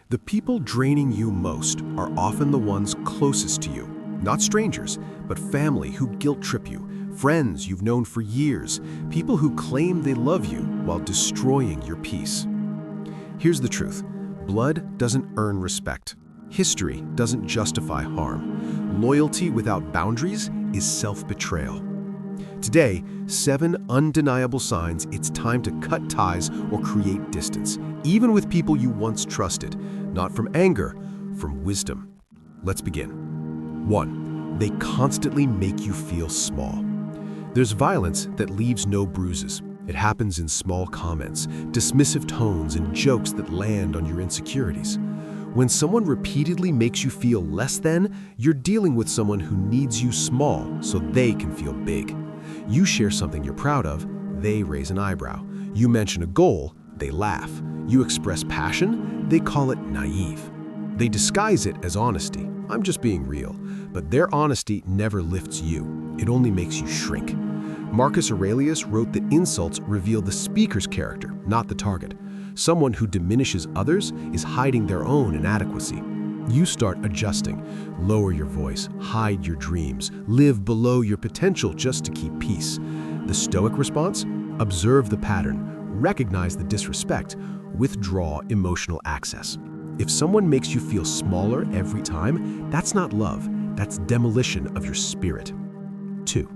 The people draining you most are often the ones closest to you. Not strangers, but family who guilt trip you, friends you've known for years, people who claim they love you while destroying your peace. Here's the truth. Blood doesn't earn respect. History doesn't justify harm. Loyalty without boundaries is self-betrayal. Today, 7 undeniable signs it's time to cut ties or create distance, even with people you once trusted, not from anger, from wisdom. Let's begin. 1. They constantly make you feel small. There's violence that leaves no bruises. It happens in small comments, dismissive tones, and jokes that land on your insecurities. When someone repeatedly makes you feel less than, you're dealing with someone who needs you small so they can feel big. You share something you're proud of, they raise an eyebrow. You mention a goal, they laugh. You express passion, they call it naive. They disguise it as honesty. I'm just being real. But their honesty never lifts you. It only makes you shrink. Marcus Aurelius wrote that insults reveal the speaker's character, not the target. Someone who diminishes others is hiding their own inadequacy. You start adjusting. Lower your voice, hide your dreams, live below your potential just to keep peace. The Stoic response? Observe the pattern, recognize the disrespect, withdraw emotional access. If someone makes you feel smaller every time, that's not love, that's demolition of your spirit. 2.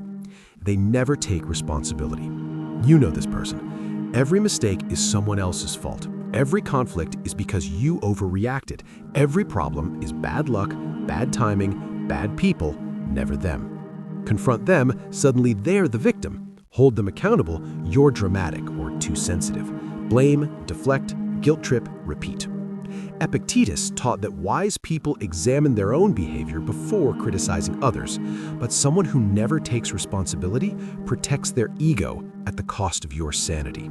They never take responsibility. You know this person. Every mistake is someone else's fault. Every conflict is because you overreacted. Every problem is bad luck, bad timing, bad people, never them. Confront them, suddenly they're the victim. Hold them accountable, you're dramatic or too sensitive. Blame, deflect, guilt trip, repeat. Epictetus taught that wise people examine their own behavior before criticizing others, but someone who never takes responsibility protects their ego at the cost of your sanity.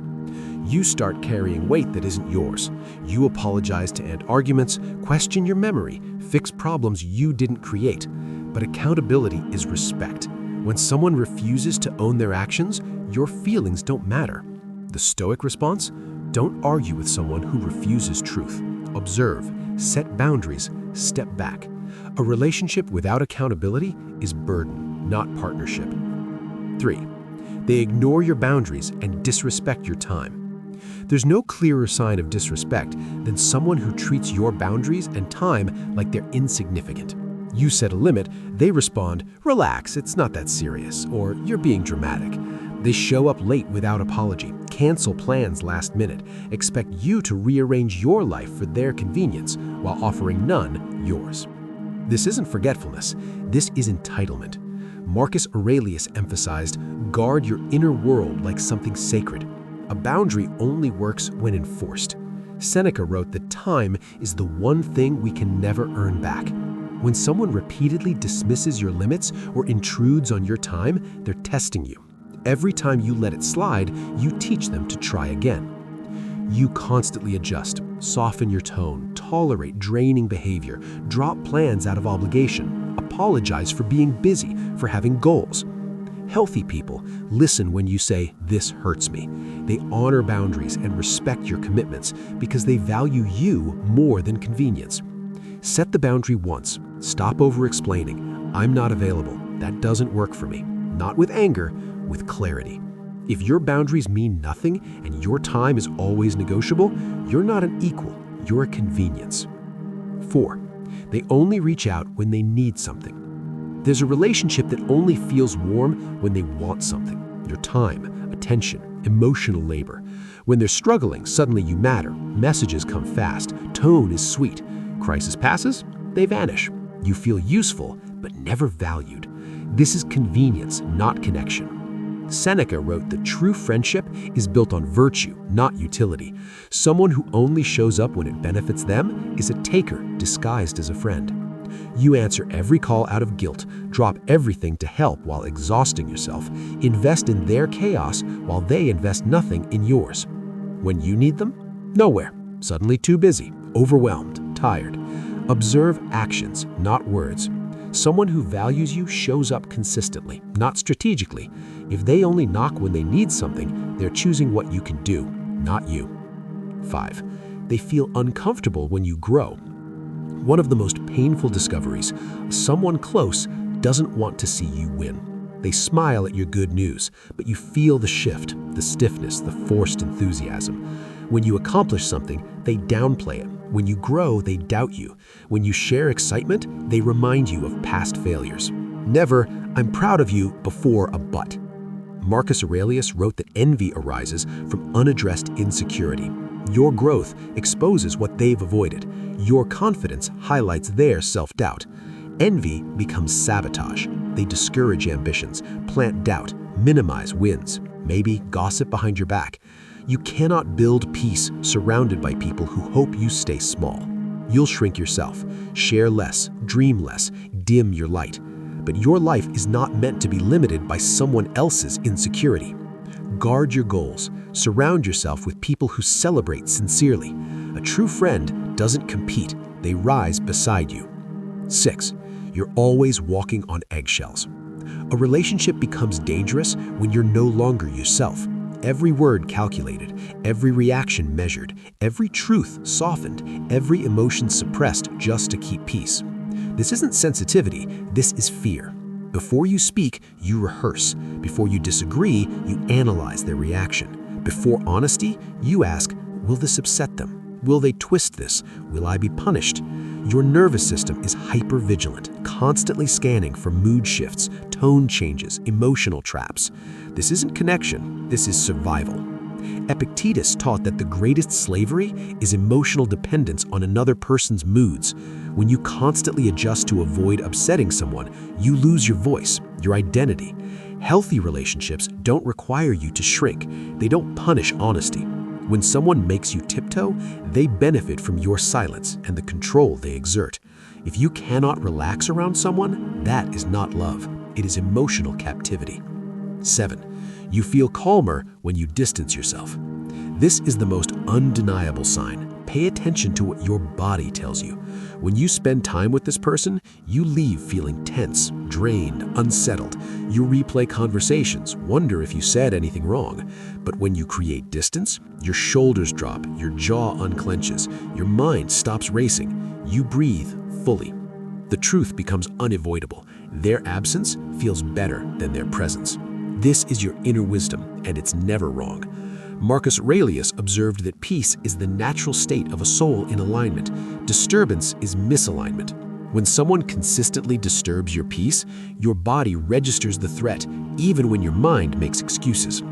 You start carrying weight that isn't yours. You apologize to end arguments, question your memory, fix problems you didn't create. But accountability is respect. When someone refuses to own their actions, your feelings don't matter. The Stoic response? Don't argue with someone who refuses truth. Observe, set boundaries, step back. A relationship without accountability is burden, not partnership. 3. They ignore your boundaries and disrespect your time. There's no clearer sign of disrespect than someone who treats your boundaries and time like they're insignificant. You set a limit, they respond, "Relax, it's not that serious," or "You're being dramatic." They show up late without apology, cancel plans last minute, expect you to rearrange your life for their convenience while offering none yours. This isn't forgetfulness, this is entitlement. Marcus Aurelius emphasized, guard your inner world like something sacred. A boundary only works when enforced. Seneca wrote that time is the one thing we can never earn back. When someone repeatedly dismisses your limits or intrudes on your time, they're testing you. Every time you let it slide, you teach them to try again. You constantly adjust, soften your tone, tolerate draining behavior, drop plans out of obligation, apologize for being busy, for having goals. Healthy people listen when you say, "This hurts me." They honor boundaries and respect your commitments because they value you more than convenience. Set the boundary once. Stop over-explaining. "I'm not available. That doesn't work for me." Not with anger, with clarity. If your boundaries mean nothing and your time is always negotiable, you're not an equal, you're a convenience. 4. They only reach out when they need something. There's a relationship that only feels warm when they want something. Your time, attention, emotional labor. When they're struggling, suddenly you matter. Messages come fast. Tone is sweet. Crisis passes, they vanish. You feel useful, but never valued. This is convenience, not connection. Seneca wrote that true friendship is built on virtue, not utility. Someone who only shows up when it benefits them is a taker disguised as a friend. You answer every call out of guilt, drop everything to help while exhausting yourself, invest in their chaos while they invest nothing in yours. When you need them? Nowhere. Suddenly too busy, overwhelmed, tired. Observe actions, not words. Someone who values you shows up consistently, not strategically. If they only knock when they need something, they're choosing what you can do, not you. 5. They feel uncomfortable when you grow. One of the most painful discoveries: someone close doesn't want to see you win. They smile at your good news, but you feel the shift, the stiffness, the forced enthusiasm. When you accomplish something, they downplay it. When you grow, they doubt you. When you share excitement, they remind you of past failures. Never, "I'm proud of you," before a "but." Marcus Aurelius wrote that envy arises from unaddressed insecurity. Your growth exposes what they've avoided. Your confidence highlights their self-doubt. Envy becomes sabotage. They discourage ambitions, plant doubt, minimize wins, maybe gossip behind your back. You cannot build peace surrounded by people who hope you stay small. You'll shrink yourself, share less, dream less, dim your light. But your life is not meant to be limited by someone else's insecurity. Guard your goals. Surround yourself with people who celebrate sincerely. A true friend doesn't compete, they rise beside you. 6. You're always walking on eggshells. A relationship becomes dangerous when you're no longer yourself. Every word calculated, every reaction measured, every truth softened, every emotion suppressed just to keep peace. This isn't sensitivity, this is fear. Before you speak, you rehearse. Before you disagree, you analyze their reaction. Before honesty, you ask, will this upset them? Will they twist this? Will I be punished? Your nervous system is hypervigilant, constantly scanning for mood shifts, tone changes, emotional traps. This isn't connection, this is survival. Epictetus taught that the greatest slavery is emotional dependence on another person's moods. When you constantly adjust to avoid upsetting someone, you lose your voice, your identity. Healthy relationships don't require you to shrink. They don't punish honesty. When someone makes you tiptoe, they benefit from your silence and the control they exert. If you cannot relax around someone, that is not love. It is emotional captivity. 7. You feel calmer when you distance yourself. This is the most undeniable sign. Pay attention to what your body tells you. When you spend time with this person, you leave feeling tense, drained, unsettled. You replay conversations, wonder if you said anything wrong. But when you create distance, your shoulders drop, your jaw unclenches, your mind stops racing. You breathe fully. The truth becomes unavoidable. Their absence feels better than their presence. This is your inner wisdom, and it's never wrong. Marcus Aurelius observed that peace is the natural state of a soul in alignment. Disturbance is misalignment. When someone consistently disturbs your peace, your body registers the threat, even when your mind makes excuses.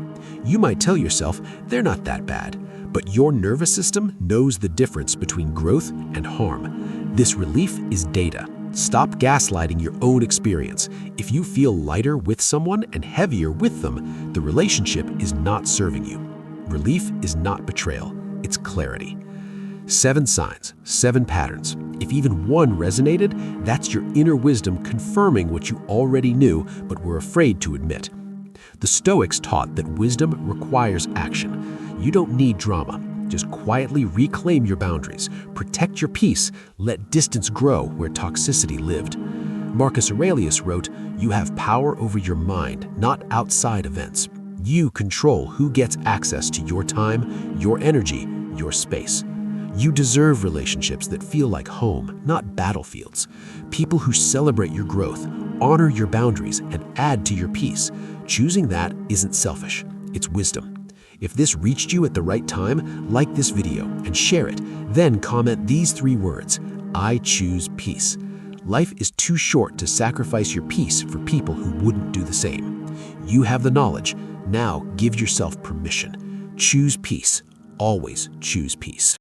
You might tell yourself, they're not that bad, but your nervous system knows the difference between growth and harm. This relief is data. Stop gaslighting your own experience. If you feel lighter with someone and heavier with them, the relationship is not serving you. Relief is not betrayal, it's clarity. 7 signs, 7 patterns. If even one resonated, that's your inner wisdom confirming what you already knew but were afraid to admit. The Stoics taught that wisdom requires action. You don't need drama. Just quietly reclaim your boundaries, protect your peace, let distance grow where toxicity lived. Marcus Aurelius wrote, "You have power over your mind, not outside events. You control who gets access to your time, your energy, your space. You deserve relationships that feel like home, not battlefields. People who celebrate your growth, honor your boundaries, and add to your peace. Choosing that isn't selfish, it's wisdom." If this reached you at the right time, like this video and share it. Then comment these 3 words: I choose peace. Life is too short to sacrifice your peace for people who wouldn't do the same. You have the knowledge. Now give yourself permission. Choose peace. Always choose peace.